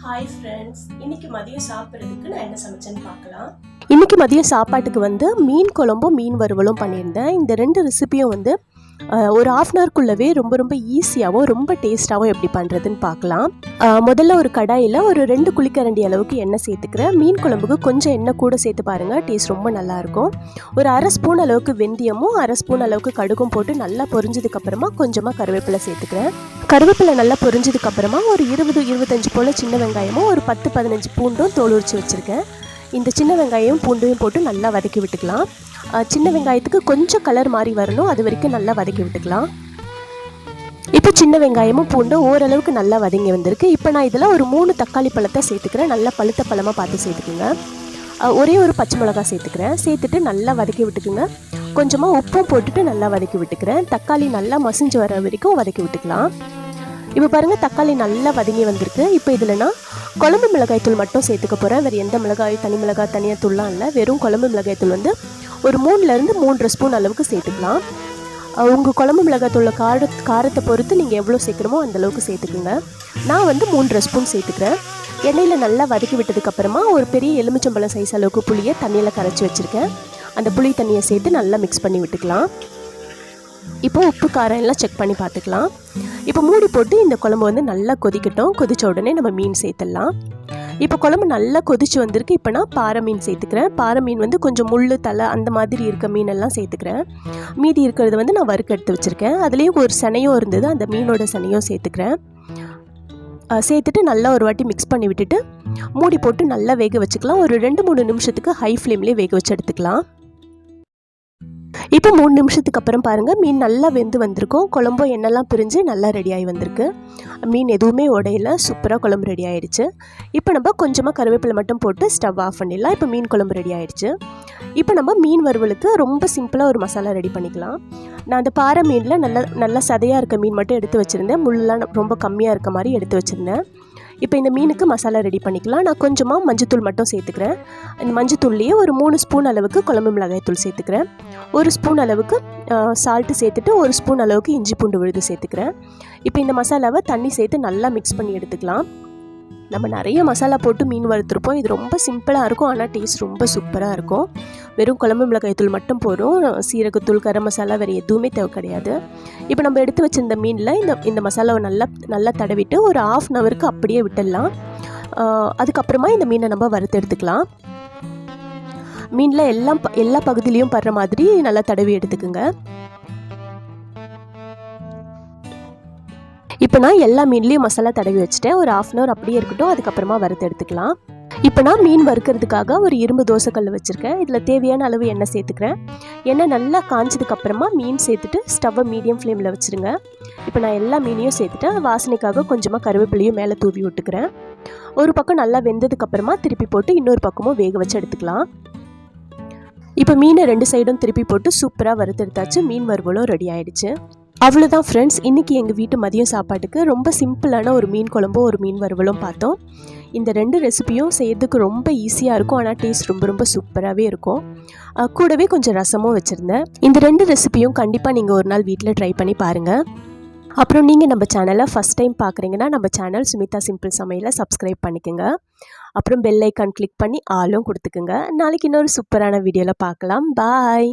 Hi friends, இன்னைக்கு மதியம் சாப்பிட்றதுக்கு நான் என்ன சமைச்சேன்னு பார்க்கலாம். இன்றைக்கி மதியம் சாப்பாட்டுக்கு மீன் குழம்பும் மீன் வறுவலும் பண்ணியிருந்தேன். இந்த ரெண்டு ரெசிபியும் ஒரு ½ அன் ஹவர்க்குள்ளவே ரொம்ப ஈஸியாகவும் ரொம்ப டேஸ்ட்டாகவும் எப்படி பண்ணுறதுன்னு பார்க்கலாம். முதல்ல ஒரு கடாயில் ஒரு 2 குழிக்கரண்டி அளவுக்கு எண்ணெய் சேர்த்துக்கிறேன். மீன் குழம்புக்கு கொஞ்சம் எண்ணெய் கூட சேர்த்து பாருங்கள், டேஸ்ட் ரொம்ப நல்லாயிருக்கும். ஒரு அரை ஸ்பூன் அளவுக்கு வெந்தயமும் அரை ஸ்பூன் அளவுக்கு கடுகும் போட்டு நல்லா பொரிஞ்சதுக்கப்புறமா கொஞ்சமாக கருவேப்பிலை சேர்த்துக்கிறேன். கருவேப்பிலை நல்லா பொரிஞ்சதுக்கப்புறமா ஒரு 20-25 போல் சின்ன வெங்காயமும் ஒரு 10-15 பூண்டும் தோல் உரித்து வச்சுருக்கேன். இந்த சின்ன வெங்காயம் பூண்டையும் போட்டு நல்லா வதக்கி விட்டுக்கலாம். சின்ன வெங்காயத்துக்கு கொஞ்சம் கலர் மாதிரி வரணும், அது வரைக்கும் நல்லா வதக்கி விட்டுக்கலாம். இப்போ சின்ன வெங்காயமும் பூண்டும் ஓரளவுக்கு நல்லா வதங்கி வந்திருக்கு. இப்போ நான் இதில் ஒரு 3 தக்காளி பழத்தை சேர்த்துக்கிறேன். நல்லா பழுத்த பழமாக பார்த்து சேர்த்துக்குங்க. ஒரே ஒரு பச்சை மிளகாய் சேர்த்துக்கிறேன். சேர்த்துட்டு நல்லா வதக்கி விட்டுக்குங்க. கொஞ்சமாக உப்பும் போட்டுட்டு நல்லா வதக்கி விட்டுக்கிறேன். தக்காளி நல்லா மசிஞ்சு வர வரைக்கும் வதக்கி விட்டுக்கலாம். இப்போ பாருங்கள், தக்காளி நல்லா வதங்கி வந்திருக்கு. இப்போ இதில் நான் குழம்பு மிளகாய் தூள் மட்டும் சேர்த்துக்க போகிறேன். வேறு எந்த மிளகாய், தனி மிளகாய், தனியாக தூள்லாம் இல்லை. வெறும் குழம்பு மிளகாய் தூள் ஒரு 3லேருந்து 3.5 ஸ்பூன் அளவுக்கு சேர்த்துக்கலாம். உங்கள் குழம்பு மிளகாய் தூள் காரத்தை பொறுத்து நீங்கள் எவ்வளோ சேர்க்குறமோ அந்தளவுக்கு சேர்த்துக்குங்க. நான் 3.5 ஸ்பூன் சேர்த்துக்கிறேன். எண்ணெயில் நல்லா வதக்கி விட்டதுக்கப்புறமா ஒரு பெரிய எலுமிச்சம்பழம் சைஸ் அளவுக்கு புளியை தண்ணியில் கரைச்சி வச்சுருக்கேன். அந்த புளி தண்ணியை சேர்த்து நல்லா மிக்ஸ் பண்ணி விட்டுக்கலாம். இப்போ உப்பு காரம் எல்லாம் செக் பண்ணி பார்த்துக்கலாம். இப்போ மூடி போட்டு இந்த குழம்பு நல்லா கொதிக்கட்டும். கொதித்த உடனே நம்ம மீன் சேர்த்துடலாம். இப்போ குழம்பு நல்லா கொதிச்சு வந்திருக்கு. இப்போ நான் பாறை மீன் சேர்த்துக்கிறேன். பாறை மீன் கொஞ்சம் முள், தலை அந்த மாதிரி இருக்க மீனெல்லாம் சேர்த்துக்கிறேன். மீதி இருக்கிறது நான் வறுக்க எடுத்து வச்சுருக்கேன். அதுலேயும் ஒரு சனையும் இருந்தது, அந்த மீனோட சனையும் சேர்த்துக்கிறேன். சேர்த்துட்டு நல்லா ஒரு வாட்டி மிக்ஸ் பண்ணி விட்டுட்டு மூடி போட்டு நல்லா வேக வச்சுக்கலாம். ஒரு 2-3 நிமிஷத்துக்கு ஹை ஃப்ளேம்லேயே வேக வச்சு எடுத்துக்கலாம். இப்போ 3 நிமிஷத்துக்கு அப்புறம் பாருங்கள், மீன் நல்லா வெந்து வந்திருக்கும். குழம்பும் எண்ணெய்லாம் பிரிஞ்சு நல்லா ரெடியாகி வந்திருக்கு. மீன் எதுவுமே உடையில, சூப்பராக குழம்பு ரெடி ஆகிடுச்சு. இப்போ நம்ம கொஞ்சமாக கருவேப்பிலை மட்டும் போட்டு ஸ்டவ் ஆஃப் பண்ணிடலாம். இப்போ மீன் குழம்பு ரெடி ஆகிடுச்சு. இப்போ நம்ம மீன் வறுவலுக்கு ரொம்ப சிம்பிளாக ஒரு மசாலா ரெடி பண்ணிக்கலாம். நான் அந்த பாறை மீனில் நல்லா சதையாக இருக்க மீன் மட்டும் எடுத்து வச்சுருந்தேன். முள்ளெலாம் ரொம்ப கம்மியாக இருக்க மாதிரி எடுத்து வச்சுருந்தேன். இப்போ இந்த மீனுக்கு மசாலா ரெடி பண்ணிக்கலாம். நான் கொஞ்சமாக மஞ்சத்தூள் மட்டும் சேர்த்துக்கிறேன். இந்த மஞ்சத்தூள்லேயே ஒரு 3 ஸ்பூன் அளவுக்கு குழம்பு மிளகாய் தூள் சேர்த்துக்கிறேன். 1 ஸ்பூன் அளவுக்கு சால்ட்டு சேர்த்துட்டு 1 ஸ்பூன் அளவுக்கு இஞ்சி பூண்டு விழுது சேர்த்துக்கிறேன். இப்போ இந்த மசாலாவை தண்ணி சேர்த்து நல்லா மிக்ஸ் பண்ணி எடுத்துக்கலாம். நம்ம நிறைய மசாலா போட்டு மீன் வறுத்துருப்போம். இது ரொம்ப சிம்பிளாக இருக்கும், ஆனால் டேஸ்ட் ரொம்ப சூப்பராக இருக்கும். வெறும் குழம்பு மிளகாய் தூள் மட்டும் போதும். சீரகத்தூள், கரம் மசாலா வேறு எதுவுமே தேவை கிடையாது. இப்போ நம்ம எடுத்து வச்சிருந்த மீனில் இந்த மசாலாவை நல்லா தடவிட்டு ஒரு ½ அன் ஹவருக்கு அப்படியே விட்டுடலாம். அதுக்கப்புறமா இந்த மீனை நம்ம வறுத்து எடுத்துக்கலாம். மீனில் எல்லா பகுதியிலையும் படுற மாதிரி நல்லா தடவி எடுத்துக்குங்க. இப்போ நான் எல்லா மீன்லேயும் மசாலா தடவி வச்சுட்டேன். ஒரு ½ அன் ஹவர் அப்படியே இருக்கட்டும், அதுக்கப்புறமா வறுத்து எடுத்துக்கலாம். இப்போ நான் மீன் வறுக்கிறதுக்காக ஒரு இரும்பு தோசைக்கல் வச்சுருக்கேன். இதில் தேவையான அளவு எண்ணெய் சேர்த்துக்கிறேன். எண்ணெய் நல்லா காய்ச்சதுக்கப்புறமா மீன் சேர்த்துட்டு ஸ்டவ்வை மீடியம் ஃப்ளேமில் வச்சுருங்க. இப்போ நான் எல்லா மீனையும் சேர்த்துட்டேன். வாசனைக்காக கொஞ்சமாக கருவேப்பிலையும் மேலே தூவி விட்டுக்கிறேன். ஒரு பக்கம் நல்லா வெந்ததுக்கப்புறமா திருப்பி போட்டு இன்னொரு பக்கமும் வேக வச்சு எடுத்துக்கலாம். இப்போ மீனை 2 சைடும் திருப்பி போட்டு சூப்பராக வறுத்தெடுத்தாச்சு. மீன் வறுவலும் ரெடி ஆகிடுச்சு. அவ்வளோதான் ஃப்ரெண்ட்ஸ், இன்றைக்கி எங்கள் வீட்டு மதியம் சாப்பாட்டுக்கு ரொம்ப சிம்பிளான ஒரு மீன் குழம்பும் ஒரு மீன் வறுவலும் பார்த்தோம். இந்த 2 ரெசிபியும் செய்யறதுக்கு ரொம்ப ஈஸியாக இருக்கும், ஆனால் டேஸ்ட் ரொம்ப சூப்பராகவே இருக்கும். கூடவே கொஞ்சம் ரசமும் வச்சுருந்தேன். இந்த 2 ரெசிபியும் கண்டிப்பாக நீங்கள் ஒரு நாள் வீட்டில் ட்ரை பண்ணி பாருங்கள். அப்புறம் நீங்கள் நம்ம சேனலை ஃபஸ்ட் டைம் பார்க்குறீங்கன்னா நம்ம சேனல் சுமிதா சிம்பிள் சமையலை சப்ஸ்கிரைப் பண்ணிக்கோங்க. அப்புறம் பெல் ஐக்கான் கிளிக் பண்ணி ஆலும் கொடுத்துக்குங்க. நாளைக்கு இன்னொரு சூப்பரான வீடியோவில் பார்க்கலாம். பாய்.